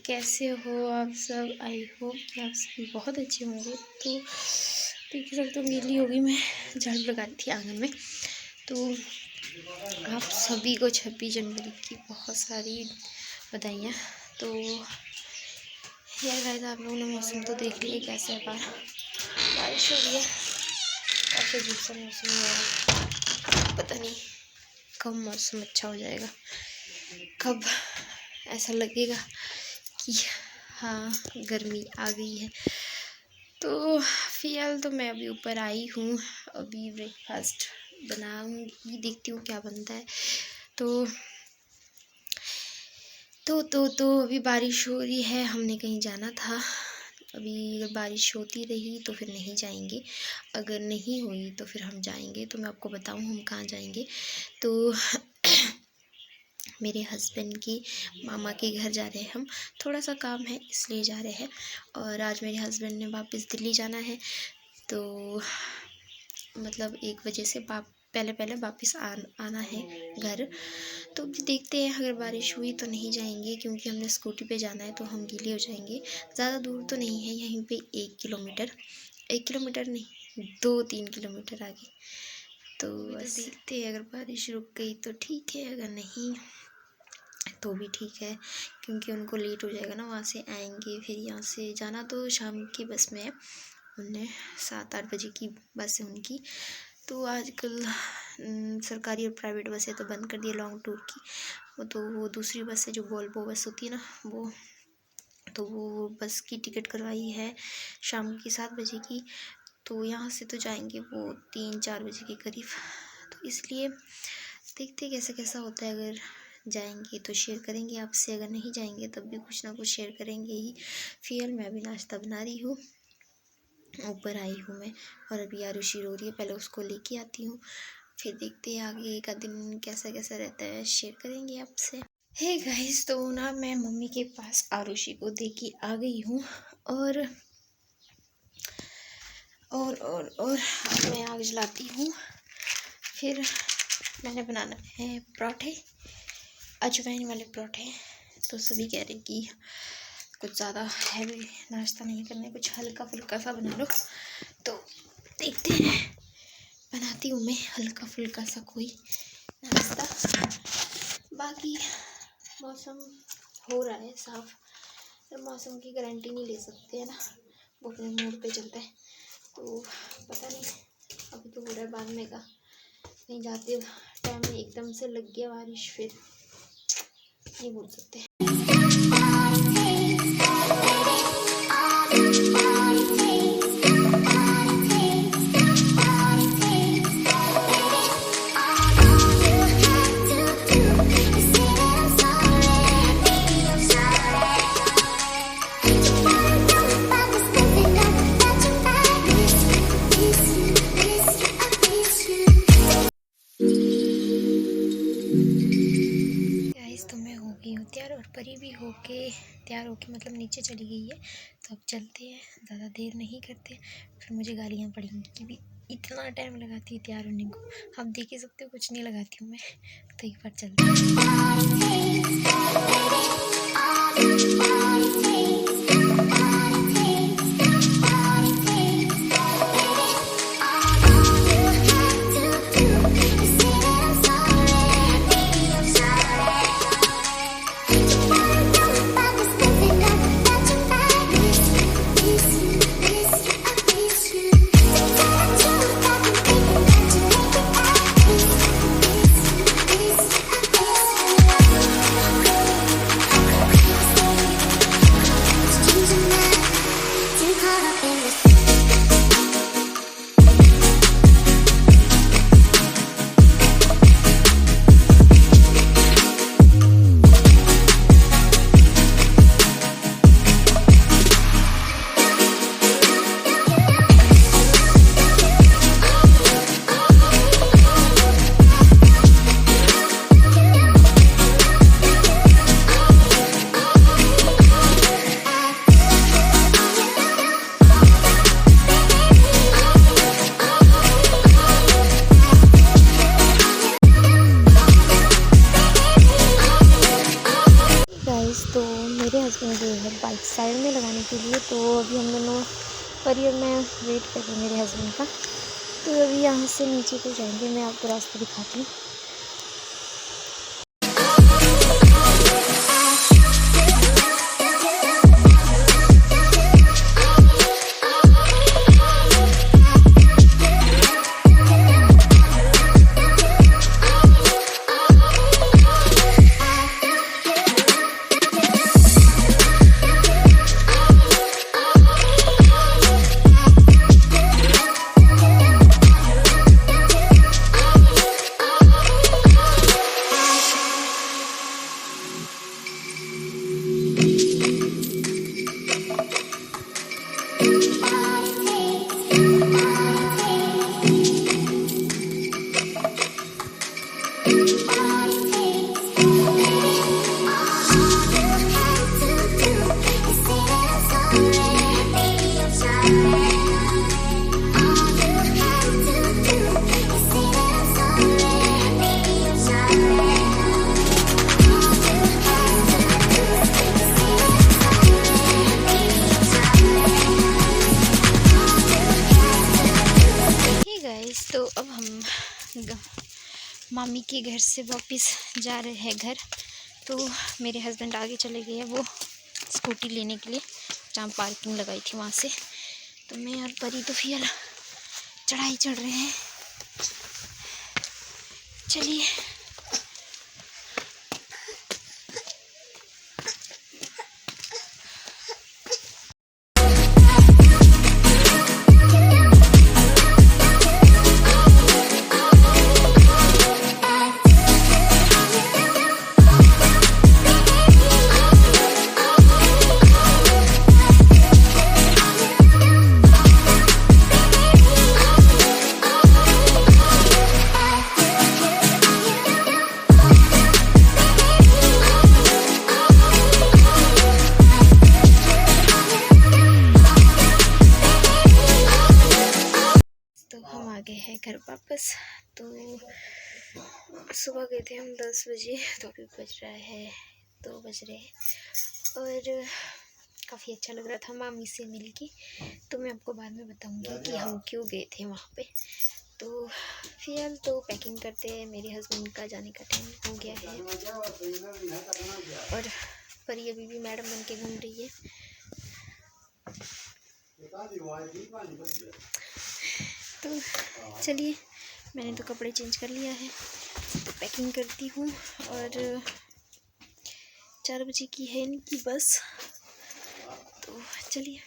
कैसे हो आप सब। आई होप कि आप सभी बहुत अच्छे होंगे। तो देखिए सब तो गीली होगी, मैं झाड़ू लगाई थी आंगन में। तो आप सभी को 26 जनवरी की बहुत सारी बधाइयाँ। तो यार गाइस, आप लोगों ने मौसम तो देख लिया कैसा है। बारिश हो रही है और फिर दूसरा मौसम हो रहा है। पता नहीं कब मौसम अच्छा हो जाएगा, कब ऐसा लगेगा कि हाँ गर्मी आ गई है। तो फिलहाल तो मैं अभी ऊपर आई हूँ, अभी ब्रेकफास्ट बनाऊंगी, देखती हूँ क्या बनता है। तो अभी बारिश हो रही है, हमने कहीं जाना था। अभी अगर बारिश होती रही तो फिर नहीं जाएंगे, अगर नहीं हुई तो फिर हम जाएंगे। तो मैं आपको बताऊँ हम कहाँ जाएंगे। तो मेरे हस्बैंड के मामा के घर जा रहे हैं हम, थोड़ा सा काम है इसलिए जा रहे हैं। और आज मेरे हस्बैंड ने वापस दिल्ली जाना है, तो मतलब 1 बजे से पहले वापस आना है घर। तो देखते हैं, अगर बारिश हुई तो नहीं जाएंगे, क्योंकि हमने स्कूटी पे जाना है तो हम गीले हो जाएंगे। ज़्यादा दूर तो नहीं है, यहीं पे 1 किलोमीटर नहीं 2-3 किलोमीटर आगे। तो बस देखते हैं, अगर बारिश रुक गई तो ठीक है, अगर नहीं तो भी ठीक है, क्योंकि उनको लेट हो जाएगा ना, वहाँ से आएंगे फिर यहाँ से जाना। तो शाम की बस में है, उन्हें 7-8 बजे की बस है उनकी। तो आजकल सरकारी और प्राइवेट बसें तो बंद कर दी है लॉन्ग टूर की। वो दूसरी बस है जो वोल्वो बस होती है ना, वो बस की टिकट करवाई है शाम की 7 बजे की। तो यहाँ से तो जाएंगे वो 3-4 बजे के करीब। तो इसलिए देखते कैसा होता है। अगर जाएंगे तो शेयर करेंगे आपसे, अगर नहीं जाएंगे तब भी कुछ ना कुछ शेयर करेंगे ही। फिर मैं अभी नाश्ता बना रही हूँ, ऊपर आई हूँ मैं, और अभी आरुषि रो रही है, पहले उसको लेके आती हूँ, फिर देखते हैं आगे का दिन कैसा रहता है, शेयर करेंगे आपसे। हे गाइस, तो ना मैं मम्मी के पास आरुषि को दे के आ गई हूँ। और अब मैं आग जलाती हूँ। फिर मैंने बनाना है पराठे, अजवाइन वाले पराठे। तो सभी कह रहे कि कुछ ज़्यादा हैवी नाश्ता नहीं करना है, कुछ हल्का फुल्का सा बना लो। तो देखते हैं, बनाती हूँ मैं हल्का फुल्का सा कोई नाश्ता। बाकी मौसम हो रहा है साफ, और मौसम की गारंटी नहीं ले सकते है ना, वो अपने मूड पे चलता है। तो पता नहीं, अभी तो हो रहा है, बाद में का कहीं जाते टाइम में एकदम से लग गया बारिश, फिर नहीं बोल सकते। तो मैं हो गई हूँ तैयार, और परी भी तैयार होके मतलब नीचे चली गई है। तो अब चलते हैं, ज़्यादा देर नहीं करते, फिर मुझे गालियाँ पड़ेंगी कि भी इतना टाइम लगाती है तैयार होने को। आप देख ही सकते हो कुछ नहीं लगाती हूँ मैं। तो एक बार चलते साइड में लगाने के लिए। तो अभी हम दोनों परी और मैं वेट कर रहे हैं मेरे हस्बैंड का। तो अभी यहाँ से नीचे को जाएंगे, मैं आपको रास्ता दिखाती हूँ। तो अब हम मामी के घर से वापस जा रहे हैं घर। तो मेरे हस्बैंड आगे चले गए हैं वो स्कूटी लेने के लिए, जहाँ पार्किंग लगाई थी वहाँ से। तो मैं और परी तो फिर चढ़ाई चढ़ रहे हैं। चलिए गए हैं घर वापस। तो सुबह गए थे हम 10 बजे, तो अभी बज रहा है 2 बज रहे हैं। और काफ़ी अच्छा लग रहा था मामी से मिल के। तो मैं आपको बाद में बताऊंगी कि हम क्यों गए थे वहाँ पे। तो फिलहाल तो पैकिंग करते हैं, मेरे हस्बैंड का जाने का टाइम हो गया है। और परी अभी भी मैडम बन के घूम रही है। तो चलिए, मैंने तो कपड़े चेंज कर लिया है, तो पैकिंग करती हूँ। और 4 बजे की है इनकी बस। तो चलिए।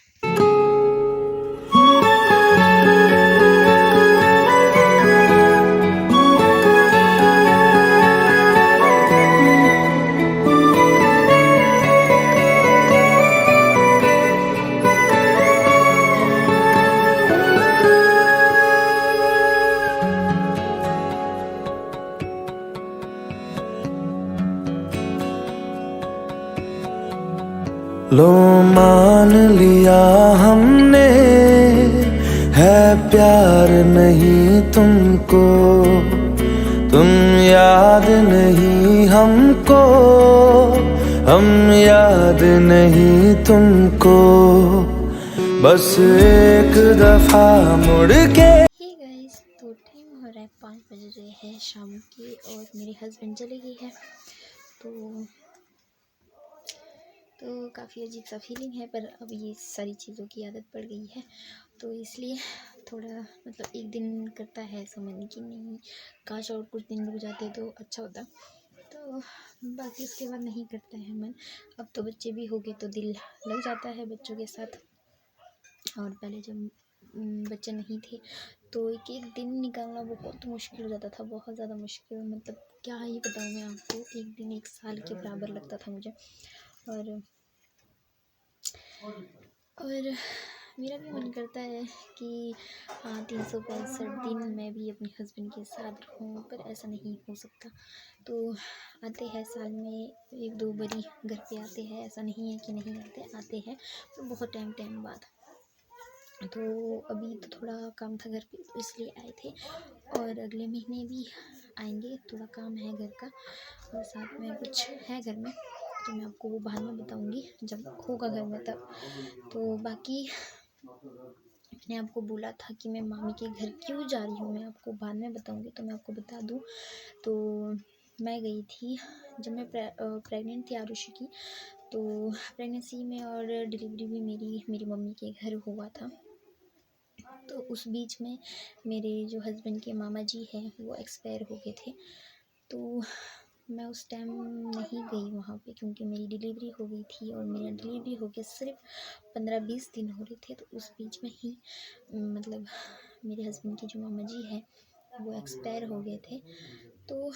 लो मान लिया हमने, है प्यार नहीं तुमको, तुम याद नहीं हमको, हम याद नहीं तुमको, बस एक दफा मुड़ के। हे गाइस, तो टाइम हो रहा है 5 बज रहे हैं शाम के, और मेरे हस्बैंड चले गए हैं। तो काफ़ी अजीब सा फीलिंग है, पर अब ये सारी चीज़ों की आदत पड़ गई है। तो इसलिए थोड़ा मतलब एक दिन करता है ऐसा मन कि नहीं, काश और कुछ दिन रुक जाते तो अच्छा होता। तो बाकी उसके बाद नहीं करता है मन। अब तो बच्चे भी हो गए तो दिल लग जाता है बच्चों के साथ। और पहले जब बच्चे नहीं थे तो एक एक दिन निकालना बहुत मुश्किल हो जाता था, बहुत ज़्यादा मुश्किल। मतलब क्या ही बताऊँ मैं आपको, एक दिन 1 साल के बराबर लगता था मुझे। और मेरा भी मन करता है कि हाँ 365 दिन मैं भी अपने हस्बैंड के साथ रहूँ, पर ऐसा नहीं हो सकता। तो आते हैं साल में 1-2 बारी घर पे आते हैं, ऐसा नहीं है कि नहीं आते हैं, तो बहुत टाइम बाद। तो अभी तो थोड़ा काम था घर पे, तो इसलिए आए थे। और अगले महीने भी आएंगे, थोड़ा काम है घर का, और साथ में कुछ है घर में, तो मैं आपको वो बाद में बताऊँगी जब होगा घर में तब। तो बाकी मैंने आपको बोला था कि मैं मामी के घर क्यों जा रही हूँ, मैं आपको बाद में बताऊँगी, तो मैं आपको बता दूँ। तो मैं गई थी जब मैं प्रेग्नेंट थी आरुषि की, तो प्रेगनेंसी में और डिलीवरी भी मेरी मम्मी के घर हुआ था। तो उस बीच में मेरे जो हस्बैंड के मामा जी हैं वो एक्सपायर हो गए थे। तो मैं उस टाइम नहीं गई वहाँ पे, क्योंकि मेरी डिलीवरी हो गई थी और मेरा डिलीवरी हो के सिर्फ 15-20 दिन हो रहे थे। तो उस बीच में ही मतलब मेरे हस्बैंड के जो मामा जी हैं वो एक्सपायर हो गए थे। तो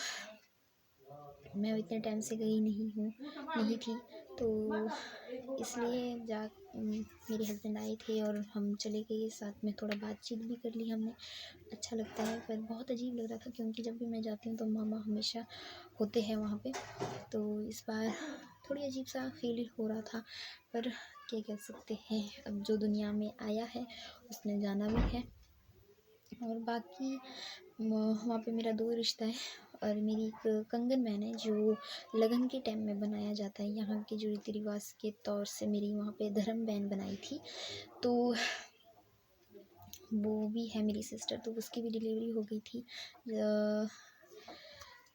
मैं इतने टाइम से गई नहीं थी, तो इसलिए मेरे हस्बैंड आए थे और हम चले गए साथ में, थोड़ा बातचीत भी कर ली हमने। अच्छा लगता है, पर बहुत अजीब लग रहा था क्योंकि जब भी मैं जाती हूँ तो मामा हमेशा होते हैं वहाँ पे। तो इस बार थोड़ी अजीब सा फील हो रहा था, पर क्या कह सकते हैं, अब जो दुनिया में आया है उसने जाना भी है। और बाकी वहाँ पे मेरा 2 रिश्ता है और मेरी एक कंगन बहन है जो लगन के टाइम में बनाया जाता है। यहाँ के जो रीति रिवाज के तौर से मेरी वहाँ पे धर्म बहन बनाई थी, तो वो भी है मेरी सिस्टर। तो उसकी भी डिलीवरी हो गई थी,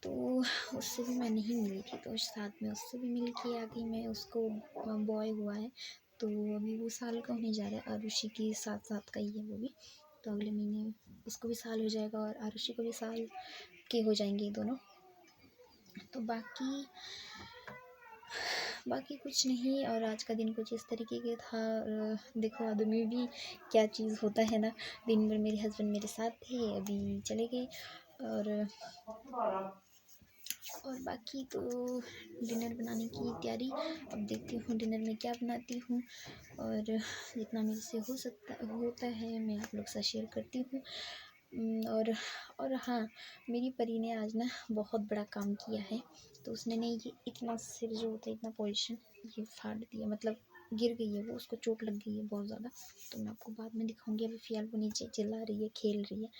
तो उससे भी मैं नहीं मिली थी, तो साथ में उससे भी मिल के आ गई मैं। उसको बॉय हुआ है, तो अभी वो साल का होने जा रहा है। आरुषि के साथ का ही है वो भी, तो अगले महीने उसको भी साल हो जाएगा और आरुषि को भी साल के हो जाएंगे दोनों। तो बाकी कुछ नहीं। और आज का दिन कुछ इस तरीके के था। देखो आदमी भी क्या चीज़ होता है ना। दिन भर मेरे हस्बैंड मेरे साथ थे, अभी चले गए। और बाकी तो डिनर बनाने की तैयारी, अब देखती हूँ डिनर में क्या बनाती हूँ, और जितना मेरे से होता है मैं आप लोग से शेयर करती हूँ। और हाँ, मेरी परी ने आज ना बहुत बड़ा काम किया है। तो उसने नहीं, ये इतना सिर जो होता है, इतना पोजीशन ये फाड़ दिया, मतलब गिर गई है वो, उसको चोट लग गई है बहुत ज़्यादा। तो मैं आपको बाद में दिखाऊंगी। अभी फ़िलहाल वो नीचे चिल्ला रही है, खेल रही है।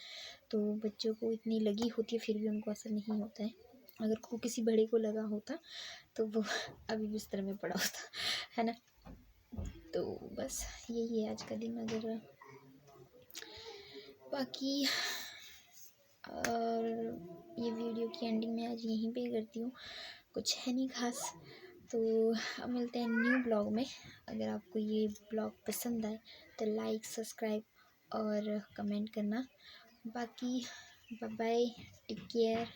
तो बच्चों को इतनी लगी होती है फिर भी उनको असर नहीं होता है। अगर को किसी बड़े को लगा होता तो वो अभी बिस्तर में पड़ा होता, है ना। तो बस यही है आज का दिन। अगर बाकी और ये वीडियो की एंडिंग में आज यहीं पे करती हूँ, कुछ है नहीं खास। तो अब मिलते हैं न्यू ब्लॉग में। अगर आपको ये ब्लॉग पसंद आए तो लाइक, सब्सक्राइब और कमेंट करना। बाकी बाय बाय, टेक केयर।